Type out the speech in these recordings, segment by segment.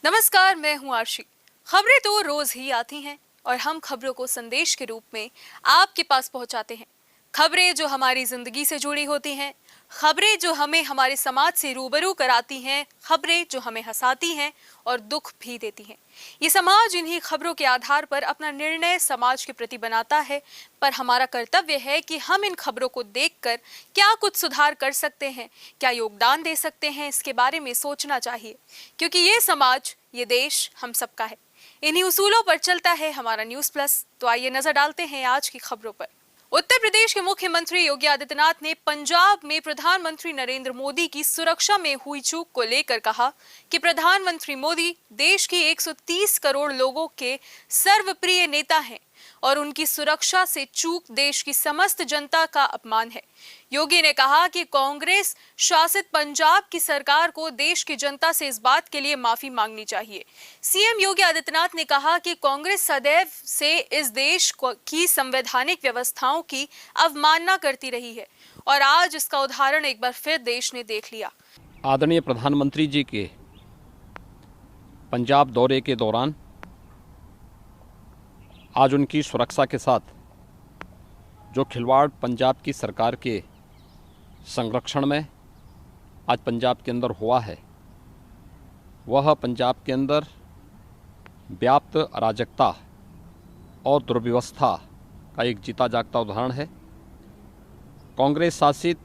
नमस्कार, मैं हूं आरशी। खबरें तो रोज ही आती हैं और हम खबरों को संदेश के रूप में आपके पास पहुंचाते हैं। खबरें जो हमारी जिंदगी से जुड़ी होती हैं, खबरें जो हमें हमारे समाज से रूबरू कराती हैं, खबरें जो हमें हंसाती हैं और दुख भी देती हैं। ये समाज इन्हीं खबरों के आधार पर अपना निर्णय समाज के प्रति बनाता है, पर हमारा कर्तव्य है कि हम इन खबरों को देखकर क्या कुछ सुधार कर सकते हैं, क्या योगदान दे सकते हैं, इसके बारे में सोचना चाहिए, क्योंकि ये समाज, ये देश हम सबका है। इन्हीं उसूलों पर चलता है हमारा न्यूज प्लस। तो आइए नजर डालते हैं आज की खबरों पर। उत्तर प्रदेश के मुख्यमंत्री योगी आदित्यनाथ ने पंजाब में प्रधानमंत्री नरेंद्र मोदी की सुरक्षा में हुई चूक को लेकर कहा कि प्रधानमंत्री मोदी देश की 130 करोड़ लोगों के सर्वप्रिय नेता हैं और उनकी सुरक्षा से चूक देश की समस्त जनता का अपमान है। योगी ने कहा कि कांग्रेस शासित पंजाब की सरकार को देश की जनता से इस बात के लिए माफी मांगनी चाहिए। सीएम योगी आदित्यनाथ ने कहा कि कांग्रेस सदैव से इस देश की संवैधानिक व्यवस्थाओं की अवमानना करती रही है और आज इसका उदाहरण एक बार फिर देश ने देख लिया। आदरणीय प्रधानमंत्री जी के पंजाब दौरे के दौरान आज उनकी सुरक्षा के साथ जो खिलवाड़ पंजाब की सरकार के संरक्षण में आज पंजाब के अंदर हुआ है, वह पंजाब के अंदर व्याप्त अराजकता और दुर्व्यवस्था का एक जीता जागता उदाहरण है। कांग्रेस शासित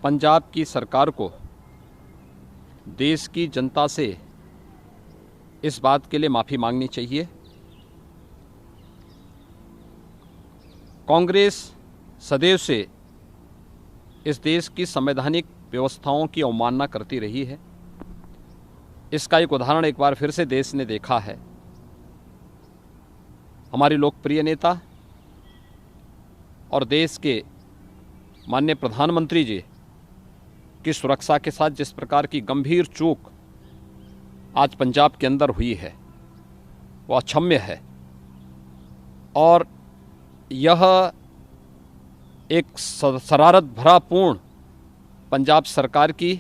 पंजाब की सरकार को देश की जनता से इस बात के लिए माफ़ी मांगनी चाहिए। कांग्रेस सदैव से इस देश की संवैधानिक व्यवस्थाओं की अवमानना करती रही है। इसका एक उदाहरण एक बार फिर से देश ने देखा है। हमारे लोकप्रिय नेता और देश के माननीय प्रधानमंत्री जी की सुरक्षा के साथ जिस प्रकार की गंभीर चूक आज पंजाब के अंदर हुई है, वह अक्षम्य है और यह एक शरारत भरा पूर्ण पंजाब सरकार की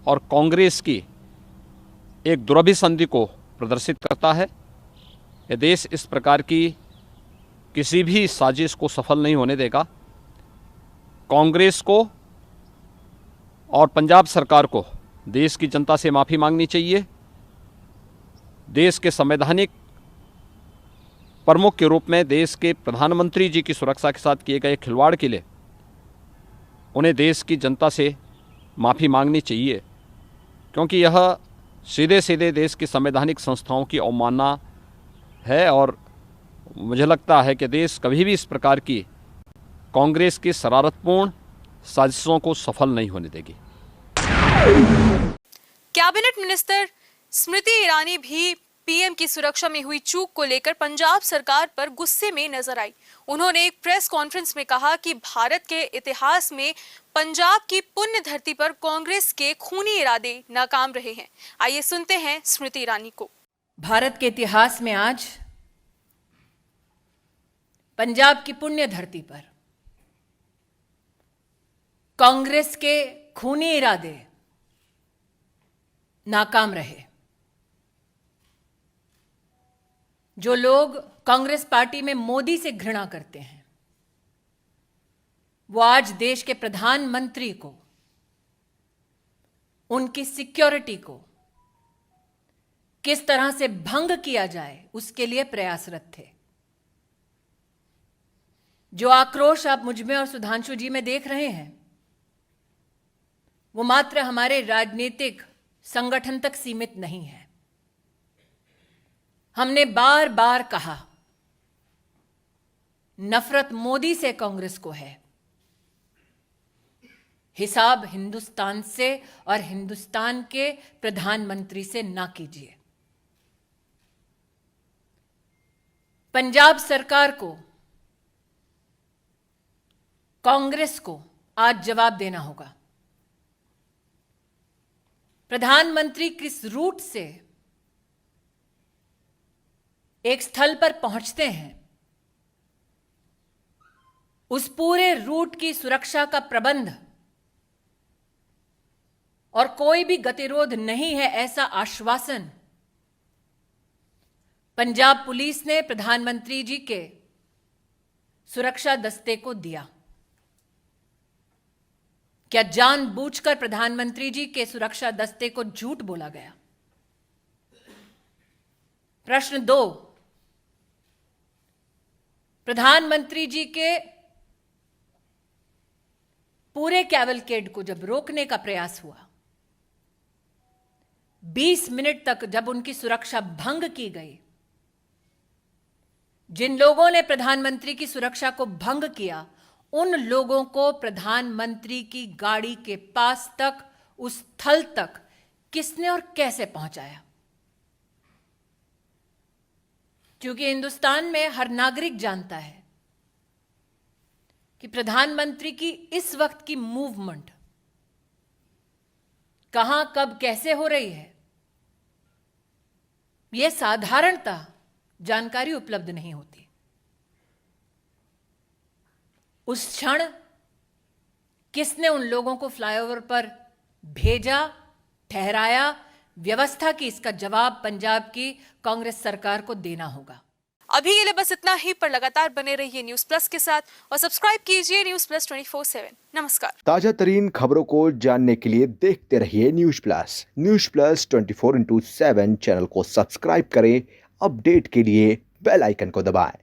और कांग्रेस की एक दुरभिसंधि को प्रदर्शित करता है। यह देश इस प्रकार की किसी भी साजिश को सफल नहीं होने देगा। कांग्रेस को और पंजाब सरकार को देश की जनता से माफ़ी मांगनी चाहिए। देश के संवैधानिक प्रमुख के रूप में देश के प्रधानमंत्री जी की सुरक्षा के साथ किए गए खिलवाड़ के लिए उन्हें देश की जनता से माफ़ी मांगनी चाहिए, क्योंकि यह सीधे सीधे देश की संवैधानिक संस्थाओं की अवमानना है और मुझे लगता है कि देश कभी भी इस प्रकार की कांग्रेस की शरारतपूर्ण साजिशों को सफल नहीं होने देगी। कैबिनेट मिनिस्टर स्मृति ईरानी भी पीएम की सुरक्षा में हुई चूक को लेकर पंजाब सरकार पर गुस्से में नजर आई। उन्होंने एक प्रेस कॉन्फ्रेंस में कहा कि भारत के इतिहास में पंजाब की पुण्य धरती पर कांग्रेस के खूनी इरादे नाकाम रहे हैं। आइए सुनते हैं स्मृति ईरानी को। भारत के इतिहास में आज पंजाब की पुण्य धरती पर कांग्रेस के खूनी इरादे नाकाम रहे। जो लोग कांग्रेस पार्टी में मोदी से घृणा करते हैं, वो आज देश के प्रधानमंत्री को, उनकी सिक्योरिटी को किस तरह से भंग किया जाए उसके लिए प्रयासरत थे। जो आक्रोश आप मुझ में और सुधांशु जी में देख रहे हैं, वो मात्र हमारे राजनीतिक संगठन तक सीमित नहीं है। हमने बार बार कहा, नफरत मोदी से कांग्रेस को है, हिसाब हिंदुस्तान से और हिंदुस्तान के प्रधानमंत्री से ना कीजिए। पंजाब सरकार को, कांग्रेस को आज जवाब देना होगा। प्रधानमंत्री किस रूट से एक स्थल पर पहुंचते हैं, उस पूरे रूट की सुरक्षा का प्रबंध और कोई भी गतिरोध नहीं है, ऐसा आश्वासन पंजाब पुलिस ने प्रधानमंत्री जी के सुरक्षा दस्ते को दिया। क्या जानबूझकर प्रधानमंत्री जी के सुरक्षा दस्ते को झूठ बोला गया? प्रश्न 2, प्रधानमंत्री जी के पूरे कैवलकेड को जब रोकने का प्रयास हुआ, 20 मिनट तक जब उनकी सुरक्षा भंग की गई, जिन लोगों ने प्रधानमंत्री की सुरक्षा को भंग किया, उन लोगों को प्रधानमंत्री की गाड़ी के पास तक, उस स्थल तक किसने और कैसे पहुंचाया? क्योंकि हिंदुस्तान में हर नागरिक जानता है कि प्रधानमंत्री की इस वक्त की मूवमेंट कहां, कब, कैसे हो रही है, यह साधारणतः जानकारी उपलब्ध नहीं होती। उस क्षण किसने उन लोगों को फ्लाईओवर पर भेजा, ठहराया, व्यवस्था की, इसका जवाब पंजाब की कांग्रेस सरकार को देना होगा। अभी के लिए बस इतना ही, पर लगातार बने रहिए न्यूज प्लस के साथ और सब्सक्राइब कीजिए न्यूज प्लस 24/7। नमस्कार। ताजा तरीन खबरों को जानने के लिए देखते रहिए न्यूज प्लस 24/7 चैनल को सब्सक्राइब करें। अपडेट के लिए बेल आइकन को दबाएं।